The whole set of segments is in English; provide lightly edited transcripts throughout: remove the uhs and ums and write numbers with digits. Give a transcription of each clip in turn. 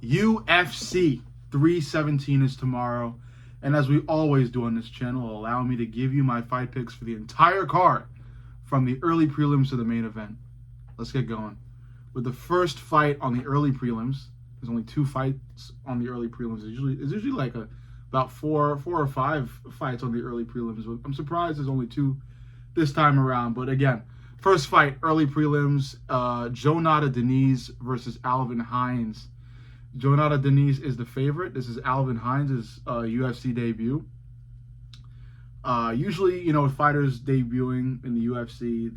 UFC 317 is tomorrow. And as we always do on this channel, allow me to give you my fight picks for the entire card from the early prelims to the main event. Let's get going. With the first fight on the early prelims, there's only 2 fights on the early prelims. It's usually like about four or five fights on the early prelims. I'm surprised there's only 2 this time around. But again, first fight, early prelims, Jonata Denise versus Alvin Hines. Jonata Denise is the favorite. This is Alvin Hines' UFC debut. Usually, with fighters debuting in the UFC,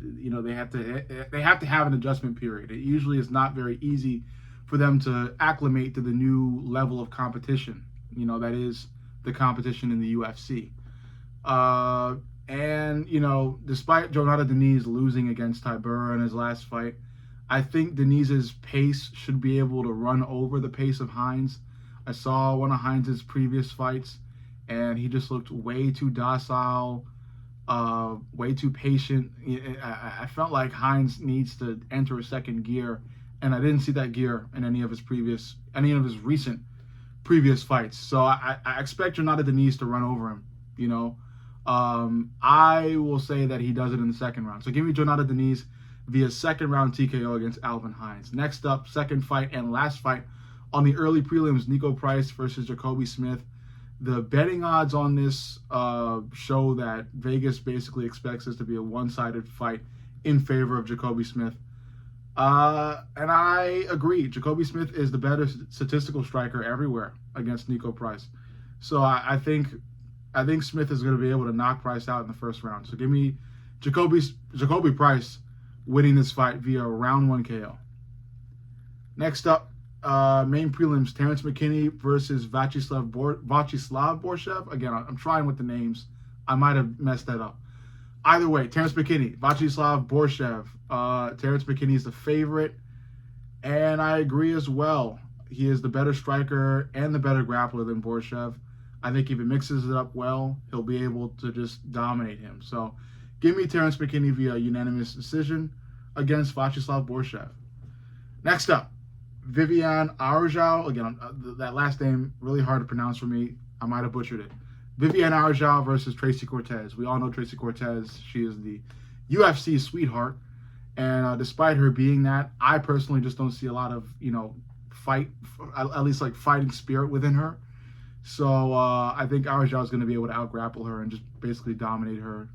they have to have an adjustment period. It usually is not very easy for them to acclimate to the new level of competition. That is the competition in the UFC. Despite Jonata Denise losing against Tybura in his last fight, I think Denise's pace should be able to run over the pace of Hines. I saw one of Hines' previous fights, and he just looked way too docile, way too patient. I felt like Hines needs to enter a second gear, and I didn't see that gear in any of his recent previous fights. So I expect Jonata Denise to run over him. I will say that he does it in the second round. So give me Jonata Denise via second round TKO against Alvin Hines. Next up, second fight and last fight on the early prelims, Nico Price versus Jacoby Smith. The betting odds on this show that Vegas basically expects this to be a one-sided fight in favor of Jacoby Smith. And I agree. Jacoby Smith is the better statistical striker everywhere against Nico Price. So I think Smith is going to be able to knock Price out in the first round. So give me Jacoby Price winning this fight via round 1 KO. Next up, main prelims, Terrence McKinney versus Vachislav Borshev. Again, I'm trying with the names. I might have messed that up. Either way, Terrence McKinney, Vachislav Borshev. Terrence McKinney is the favorite, and I agree as well. He is the better striker and the better grappler than Borshev. I think if he mixes it up well, he'll be able to just dominate him. So give me Terrence McKinney via unanimous decision against Vachislav Borshev. Next up, Viviane Araújo. Again, that last name really hard to pronounce for me. I might have butchered it. Viviane Araújo versus Tracy Cortez. We all know Tracy Cortez. She is the UFC sweetheart. And despite her being that, I personally just don't see a lot of, at least like fighting spirit within her. So I think Araújo is going to be able to out-grapple her and just basically dominate her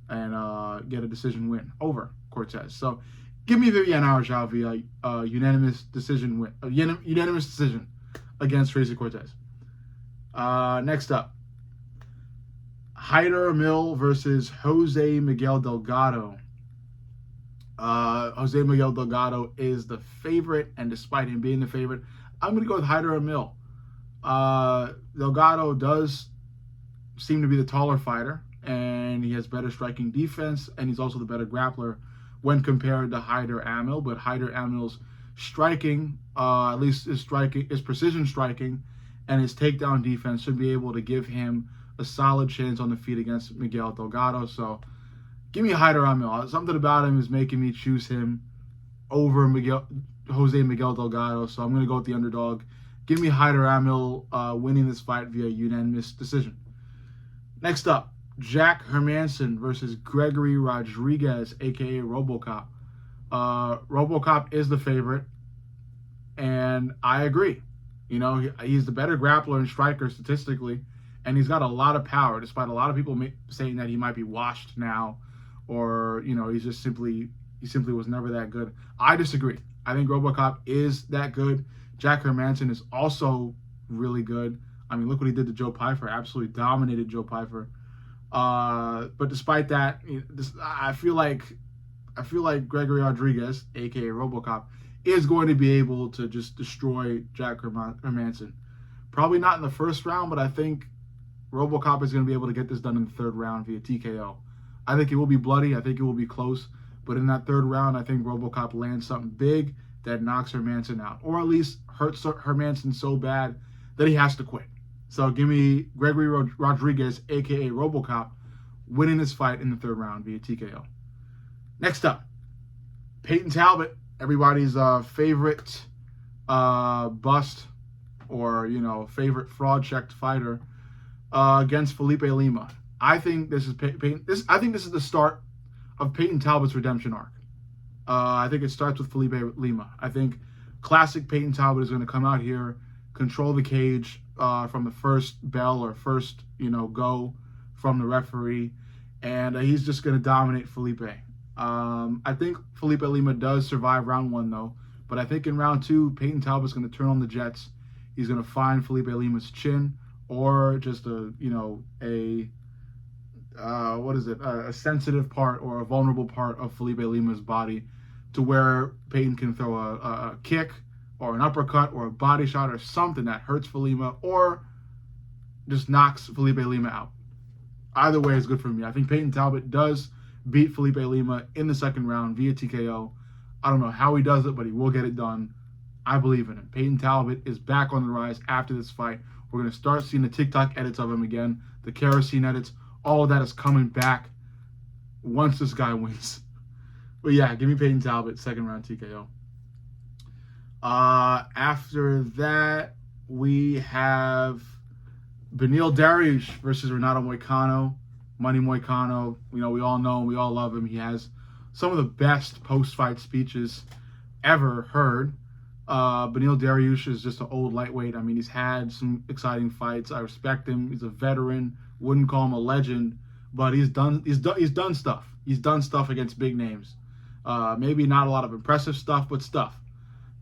and get a decision win over Cortez. So give me Viviane Araújo via unanimous decision against Tracy Cortez. Next up, Haider Emil versus Jose Miguel Delgado. Jose Miguel Delgado is the favorite, and despite him being the favorite, I'm going to go with Haider Emil. Delgado does seem to be the taller fighter, and he has better striking defense, and he's also the better grappler when compared to Haider Emil. But Haider Emil's striking, at least his precision striking, and his takedown defense should be able to give him a solid chance on the feet against Miguel Delgado. So give me Haider Emil. Something about him is making me choose him over Jose Miguel Delgado. So I'm going to go with the underdog. Give me Haider Emil winning this fight via unanimous decision. Next up, Jack Hermansson versus Gregory Rodriguez, a.k.a. RoboCop. RoboCop is the favorite, and I agree. He's the better grappler and striker statistically, and he's got a lot of power, despite a lot of people saying that he might be washed now, or, he simply was never that good. I disagree. I think RoboCop is that good. Jack Hermansson is also really good. I mean, look what he did to Joe Pyfer. Absolutely dominated Joe Pyfer. But despite that, I feel like Gregory Rodriguez, aka RoboCop, is going to be able to just destroy Jack Hermansson. Probably not in the first round, but I think RoboCop is going to be able to get this done in the third round via TKO. I think it will be bloody. I think it will be close. But in that third round, I think RoboCop lands something big that knocks Hermansson out, or at least hurts Hermansson so bad that he has to quit. So give me Gregory Rodriguez, a.k.a. RoboCop, winning this fight in the third round via TKO. Next up, Peyton Talbot, everybody's favorite bust or, favorite fraud-checked fighter against Felipe Lima. I think this is I think this is the start of Peyton Talbot's redemption arc. I think it starts with Felipe Lima. I think classic Peyton Talbot is going to come out here, control the cage from the first bell or first, go from the referee, and he's just going to dominate Felipe. I think Felipe Lima does survive round 1, though, but I think in round 2, Peyton Talbot's going to turn on the jets. He's going to find Felipe Lima's chin, or just a sensitive part or a vulnerable part of Felipe Lima's body, to where Peyton can throw a kick or an uppercut or a body shot or something that hurts Lima, or just knocks Felipe Lima out. Either way is good for me. I think Peyton Talbot does beat Felipe Lima in the second round via TKO. I don't know how he does it, but he will get it done. I believe in him. Peyton Talbot is back on the rise after this fight. We're going to start seeing the TikTok edits of him again, the kerosene edits. All of that is coming back once this guy wins. But yeah, give me Peyton Talbot, second round TKO. After that, we have Beneil Dariush versus Renato Moicano. Money Moicano, we all know him, we all love him. He has some of the best post-fight speeches ever heard. Beneil Dariush is just an old lightweight. I mean, he's had some exciting fights. I respect him. He's a veteran. Wouldn't call him a legend, but he's done stuff. He's done stuff against big names. Maybe not a lot of impressive stuff, but stuff.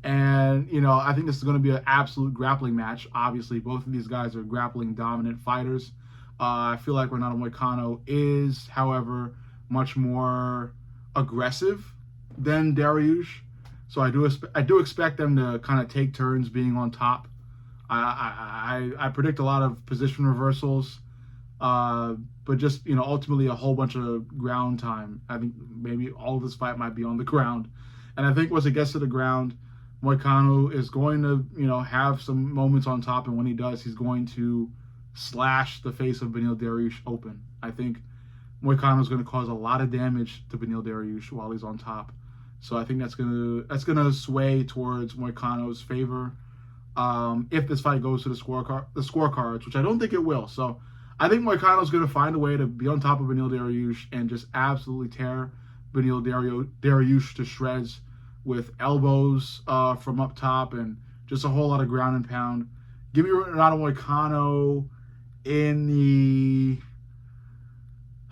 And, I think this is going to be an absolute grappling match. Obviously, both of these guys are grappling dominant fighters. I feel like Renato Moicano is, however, much more aggressive than Dariush. So I do expect them to kind of take turns being on top. I predict a lot of position reversals, but just, ultimately a whole bunch of ground time. I think maybe all of this fight might be on the ground. And I think once it gets to the ground, Moicano is going to, have some moments on top. And when he does, he's going to slash the face of Beneil Dariush open. I think Moicano is going to cause a lot of damage to Beneil Dariush while he's on top. So I think that's gonna sway towards Moicano's favor if this fight goes to the scorecards, which I don't think it will. So I think Moicano's gonna find a way to be on top of Beneil Dariush and just absolutely tear Beneil Dariush to shreds with elbows from up top and just a whole lot of ground and pound. Give me Renato Moicano in the...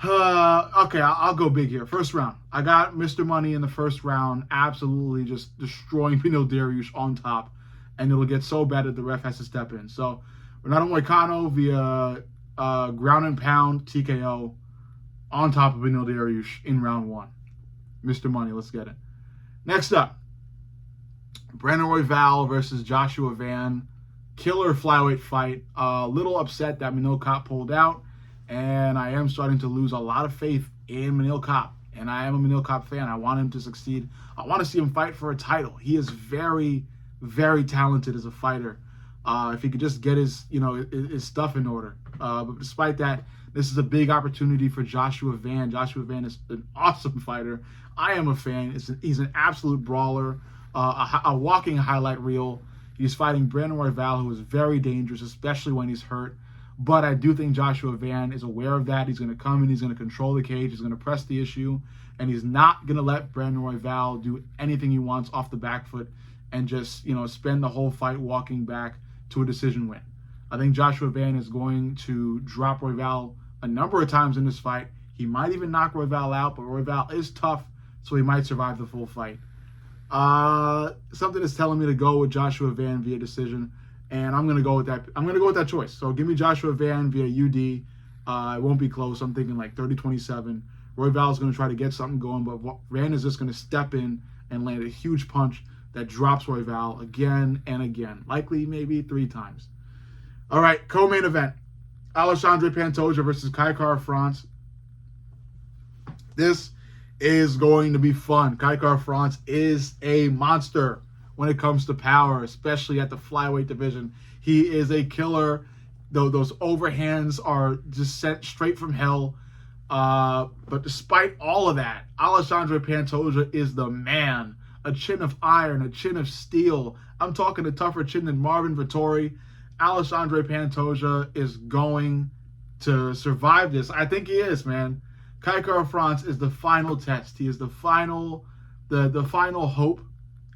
okay, I'll go big here. First round. I got Mr. Money in the first round, absolutely just destroying Beneil Dariush on top, and it'll get so bad that the ref has to step in. So Renato Moicano via ground and pound TKO on top of Beneil Dariush in round 1. Mr. Money, let's get it. Next up, Brandon Royval versus Joshua Van. Killer flyweight fight. A little upset that Manil Kape pulled out, and I am starting to lose a lot of faith in Manil Kape. And I am a Manil Kape fan. I want him to succeed. I want to see him fight for a title. He is very, very talented as a fighter. If he could just get his stuff in order. But despite that, this is a big opportunity for Joshua Van. Joshua Van is an awesome fighter. I am a fan. He's an absolute brawler, a walking highlight reel. He's fighting Brandon Royval, who is very dangerous, especially when he's hurt. But I do think Joshua Van is aware of that. He's going to come in, he's going to control the cage, he's going to press the issue, and he's not going to let Brandon Royval do anything he wants off the back foot and just, spend the whole fight walking back to a decision win. I think Joshua Van is going to drop Royval a number of times in this fight. He might even knock Royval out, but Royval is tough, so he might survive the full fight. Something is telling me to go with Joshua Van via decision. And I'm gonna go with that. I'm gonna go with that choice. So give me Joshua Van via UD. It won't be close. I'm thinking like 30-27. Royval is gonna try to get something going, but Van is just gonna step in and land a huge punch that drops Royval again and again, likely maybe 3 times. All right, co-main event: Alexandre Pantoja versus Kai Kara-France. This is going to be fun. Kai Kara-France is a monster when it comes to power, especially at the flyweight division. He is a killer. Though those overhands are just sent straight from hell. But despite all of that, Alexandre Pantoja is the man a chin of iron, a chin of steel. I'm talking a tougher chin than Marvin Vettori. Alexandre Pantoja is going to survive this. I think he is, man. Kai Kara-France is the final test. He is the final hope.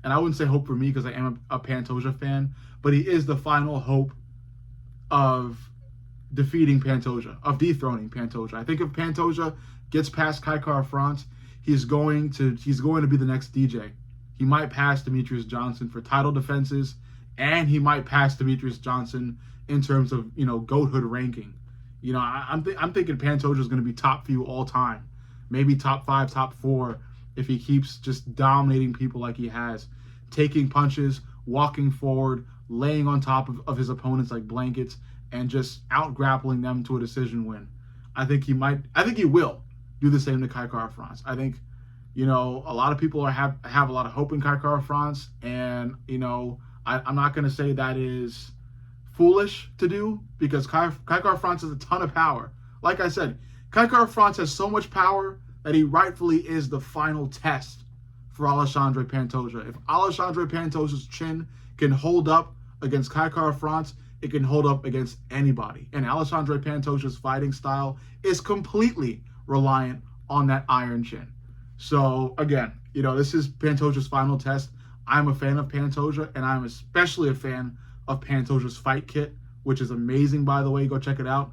And I wouldn't say hope for me because I am a Pantoja fan, but he is the final hope of defeating Pantoja, of dethroning Pantoja. I think if Pantoja gets past Kai Kara-France, he's going to be the next DJ. He might pass Demetrius Johnson for title defenses, and he might pass Demetrius Johnson in terms of, goathood ranking. I'm thinking Pantoja is going to be top few all time, maybe top 5, top 4, if he keeps just dominating people like he has, taking punches, walking forward, laying on top of his opponents like blankets, and just out-grappling them to a decision win. I think he will do the same to Kai Kara-France. I think, a lot of people have a lot of hope in Kai Kara-France, and, I'm not going to say that is foolish to do, because Kai Kara-France has a ton of power. Like I said, Kai Kara-France has so much power that he rightfully is the final test for Alexandre Pantoja. If Alexandre Pantoja's chin can hold up against Kai Kara-France, it can hold up against anybody. And Alexandre Pantoja's fighting style is completely reliant on that iron chin. So again, this is Pantoja's final test. I'm a fan of Pantoja, and I'm especially a fan of Pantoja's fight kit, which is amazing, by the way. Go check it out.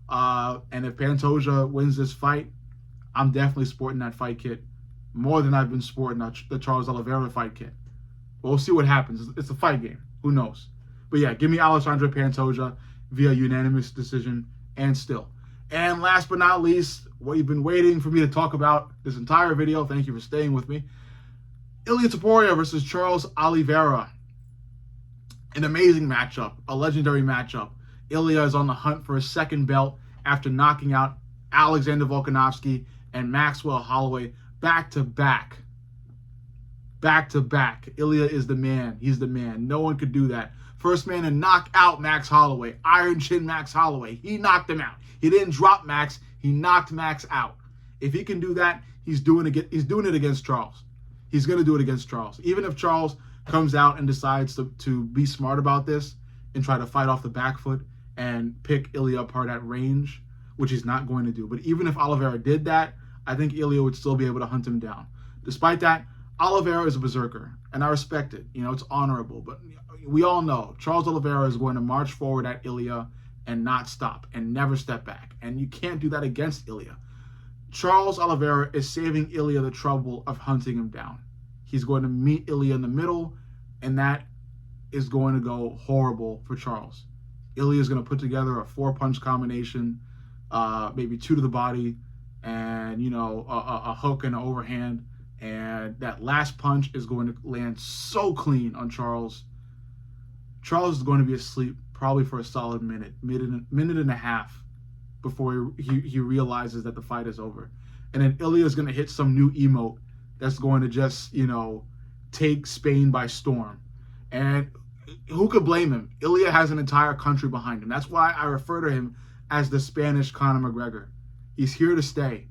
And if Pantoja wins this fight, I'm definitely sporting that fight kit more than I've been sporting the Charles Oliveira fight kit. But we'll see what happens. It's a fight game. Who knows? But yeah, give me Alexandre Pantoja via unanimous decision and still. And last but not least, what you've been waiting for me to talk about this entire video, thank you for staying with me, Ilia Topuria versus Charles Oliveira. An amazing matchup, a legendary matchup. Ilia is on the hunt for a second belt after knocking out Alexander Volkanovski and Maxwell Holloway back-to-back. Back-to-back. Ilia is the man. He's the man. No one could do that. First man to knock out Max Holloway. Iron Chin Max Holloway. He knocked him out. He didn't drop Max. He knocked Max out. If he can do that, he's doing it against Charles. He's going to do it against Charles. Even if Charles comes out and decides to be smart about this and try to fight off the back foot and pick Ilia apart at range, which he's not going to do. But even if Oliveira did that, I think Ilia would still be able to hunt him down. Despite that, Oliveira is a berserker, and I respect it. It's honorable. But we all know Charles Oliveira is going to march forward at Ilia and not stop and never step back. And you can't do that against Ilia. Charles Oliveira is saving Ilia the trouble of hunting him down. He's going to meet Ilia in the middle, and that is going to go horrible for Charles. Ilia is going to put together a 4-punch combination, maybe 2 to the body, and, a hook and an overhand. And that last punch is going to land so clean on Charles. Charles is going to be asleep probably for a solid minute and a half before he realizes that the fight is over. And then Ilia is going to hit some new emote that's going to just, take Spain by storm. And who could blame him? Ilia has an entire country behind him. That's why I refer to him as the Spanish Conor McGregor. He's here to stay.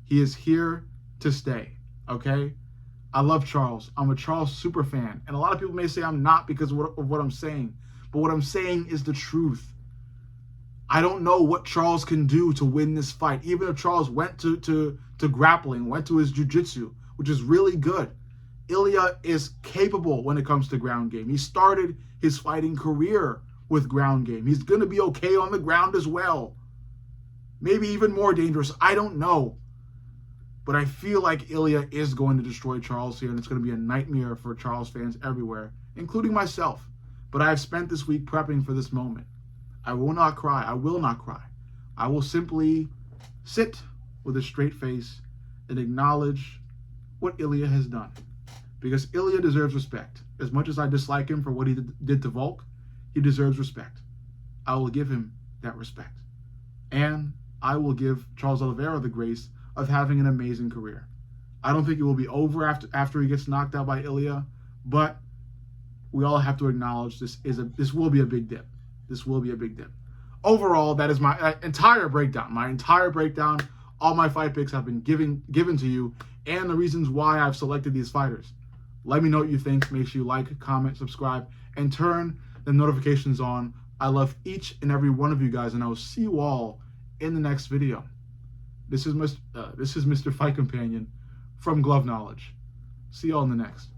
He is here to stay, okay? I love Charles. I'm a Charles super fan. And a lot of people may say I'm not because of what I'm saying. But what I'm saying is the truth. I don't know what Charles can do to win this fight. Even if Charles went to grappling, went to his jiu-jitsu, which is really good. Ilia is capable when it comes to ground game. He started his fighting career with ground game. He's going to be okay on the ground as well. Maybe even more dangerous. I don't know. But I feel like Ilia is going to destroy Charles here, and it's going to be a nightmare for Charles fans everywhere, including myself. But I have spent this week prepping for this moment. I will not cry. I will not cry. I will simply sit with a straight face and acknowledge what Ilia has done. Because Ilia deserves respect. As much as I dislike him for what he did to Volk, he deserves respect. I will give him that respect. And I will give Charles Oliveira the grace of having an amazing career. I don't think it will be over after he gets knocked out by Ilia, but we all have to acknowledge this will be a big dip. This will be a big dip. Overall, that is my entire breakdown. My entire breakdown, all my fight picks have been given to you, and the reasons why I've selected these fighters. Let me know what you think. Make sure you like, comment, subscribe, and turn the notifications on. I love each and every one of you guys, and I will see you all in the next video. This is Mr. Fight Companion from Glove Knowledge. See you all in the next.